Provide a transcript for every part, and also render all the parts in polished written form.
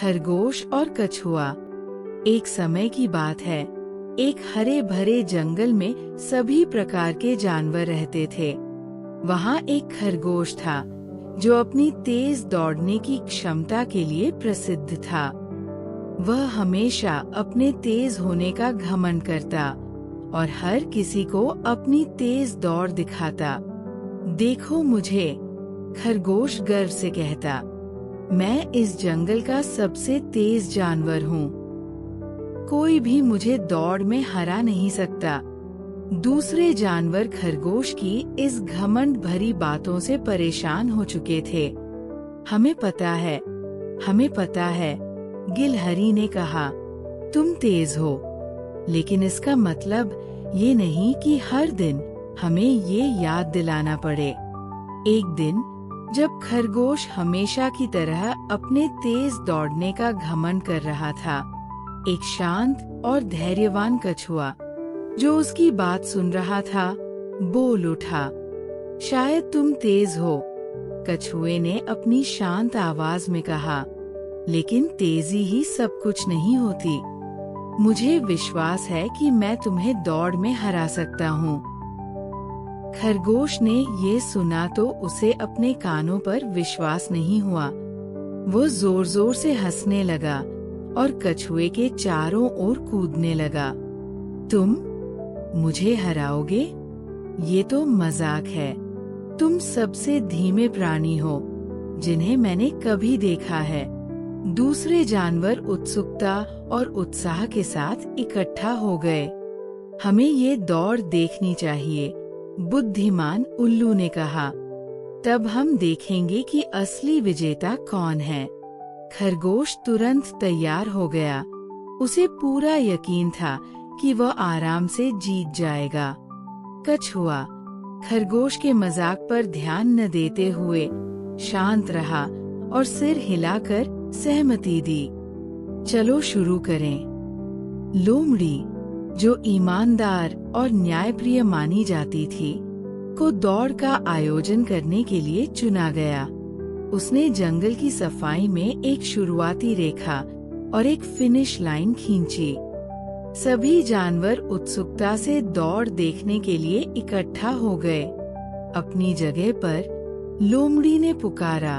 खरगोश और कछुआ। एक समय की बात है, एक हरे भरे जंगल में सभी प्रकार के जानवर रहते थे। वहाँ एक खरगोश था जो अपनी तेज दौड़ने की क्षमता के लिए प्रसिद्ध था। वह हमेशा अपने तेज होने का घमंड करता और हर किसी को अपनी तेज दौड़ दिखाता। देखो मुझे, खरगोश गर्व से कहता, मैं इस जंगल का सबसे तेज जानवर हूँ। कोई भी मुझे दौड़ में हरा नहीं सकता। दूसरे जानवर खरगोश की इस घमंड भरी बातों से परेशान हो चुके थे। हमें पता है, गिलहरी ने कहा, तुम तेज हो, लेकिन इसका मतलब ये नहीं कि हर दिन हमें ये याद दिलाना पड़े। एक दिन जब खरगोश हमेशा की तरह अपने तेज दौड़ने का घमंड कर रहा था, एक शांत और धैर्यवान कछुआ जो उसकी बात सुन रहा था, बोल उठा, शायद तुम तेज हो। कछुए ने अपनी शांत आवाज में कहा, लेकिन तेजी ही सब कुछ नहीं होती। मुझे विश्वास है कि मैं तुम्हें दौड़ में हरा सकता हूँ। खरगोश ने ये सुना तो उसे अपने कानों पर विश्वास नहीं हुआ। वो जोर जोर से हंसने लगा और कछुए के चारों ओर कूदने लगा। तुम मुझे हराओगे? ये तो मजाक है। तुम सबसे धीमे प्राणी हो जिन्हें मैंने कभी देखा है। दूसरे जानवर उत्सुकता और उत्साह के साथ इकट्ठा हो गए। हमें ये दौड़ देखनी चाहिए, बुद्धिमान उल्लू ने कहा। तब हम देखेंगे कि असली विजेता कौन है। खरगोश तुरंत तैयार हो गया। उसे पूरा यकीन था कि वह आराम से जीत जाएगा। कछुआ खरगोश के मजाक पर ध्यान न देते हुए शांत रहा और सिर हिलाकर सहमति दी। चलो शुरू करें। लोमड़ी, जो ईमानदार और न्यायप्रिय मानी जाती थी, को दौड़ का आयोजन करने के लिए चुना गया। उसने जंगल की सफाई में एक शुरुआती रेखा और एक फिनिश लाइन खींची। सभी जानवर उत्सुकता से दौड़ देखने के लिए इकट्ठा हो गए। अपनी जगह पर लोमड़ी ने पुकारा,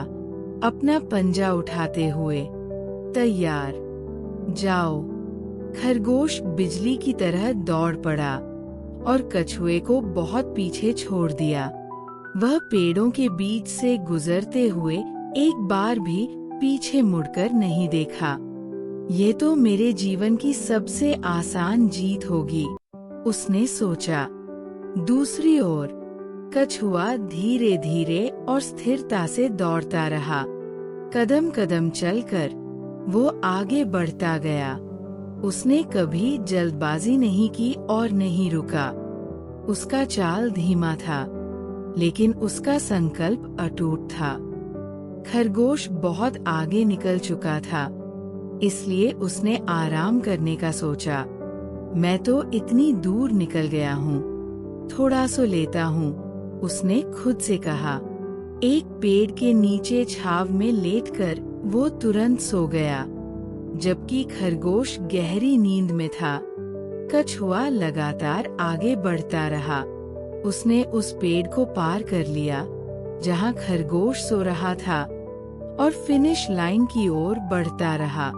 अपना पंजा उठाते हुए, तैयार, जाओ। खरगोश बिजली की तरह दौड़ पड़ा और कछुए को बहुत पीछे छोड़ दिया। वह पेड़ों के बीच से गुजरते हुए एक बार भी पीछे मुड़कर नहीं देखा। ये तो मेरे जीवन की सबसे आसान जीत होगी, उसने सोचा। दूसरी ओर कछुआ धीरे धीरे और स्थिरता से दौड़ता रहा। कदम कदम चलकर वो आगे बढ़ता गया। उसने कभी जल्दबाजी नहीं की और नहीं रुका। उसका चाल धीमा था, लेकिन उसका संकल्प अटूट था। खरगोश बहुत आगे निकल चुका था, इसलिए उसने आराम करने का सोचा। मैं तो इतनी दूर निकल गया हूँ, थोड़ा सो लेता हूँ, उसने खुद से कहा। एक पेड़ के नीचे छाव में लेटकर वो तुरंत सो गया। जबकि खरगोश गहरी नींद में था, कछुआ लगातार आगे बढ़ता रहा। उसने उस पेड़ को पार कर लिया जहाँ खरगोश सो रहा था और फिनिश लाइन की ओर बढ़ता रहा।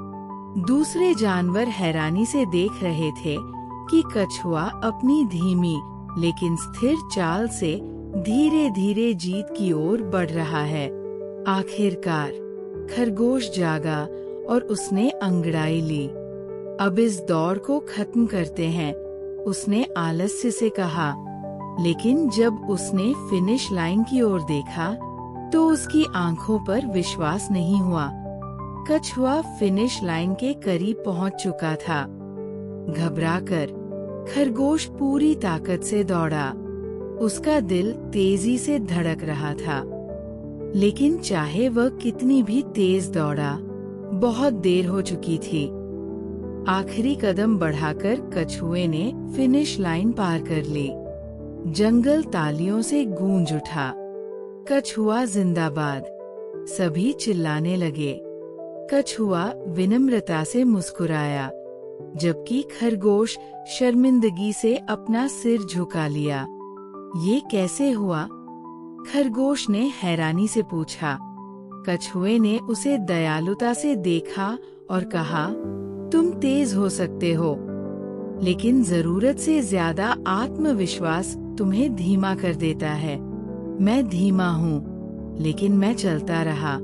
दूसरे जानवर हैरानी से देख रहे थे कि कछुआ अपनी धीमी लेकिन स्थिर चाल से धीरे धीरे जीत की ओर बढ़ रहा है। आखिरकार खरगोश जागा और उसने अंगड़ाई ली। अब इस दौड़ को खत्म करते हैं, उसने आलस्य से कहा। लेकिन जब उसने फिनिश लाइन की ओर देखा तो उसकी आंखों पर विश्वास नहीं हुआ। कछुआ फिनिश लाइन के करीब पहुंच चुका था। घबराकर खरगोश पूरी ताकत से दौड़ा। उसका दिल तेजी से धड़क रहा था, लेकिन चाहे वह कितनी भी तेज दौड़ा, बहुत देर हो चुकी थी। आखिरी कदम बढ़ाकर कछुए ने फिनिश लाइन पार कर ली। जंगल तालियों से गूंज उठा। कछुआ जिंदाबाद! सभी चिल्लाने लगे। कछुआ विनम्रता से मुस्कुराया, जबकि खरगोश शर्मिंदगी से अपना सिर झुका लिया। ये कैसे हुआ? खरगोश ने हैरानी से पूछा। कछुए ने उसे दयालुता से देखा और कहा, तुम तेज हो सकते हो, लेकिन जरूरत से ज्यादा आत्मविश्वास तुम्हें धीमा कर देता है। मैं धीमा हूँ, लेकिन मैं चलता रहा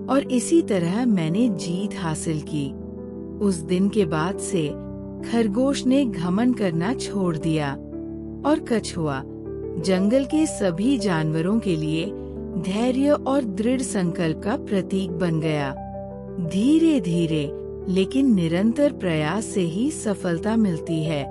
और इसी तरह मैंने जीत हासिल की। उस दिन के बाद से खरगोश ने घमंड करना छोड़ दिया और कछुआ जंगल के सभी जानवरों के लिए धैर्य और दृढ़ संकल्प का प्रतीक बन गया। धीरे धीरे लेकिन निरंतर प्रयास से ही सफलता मिलती है।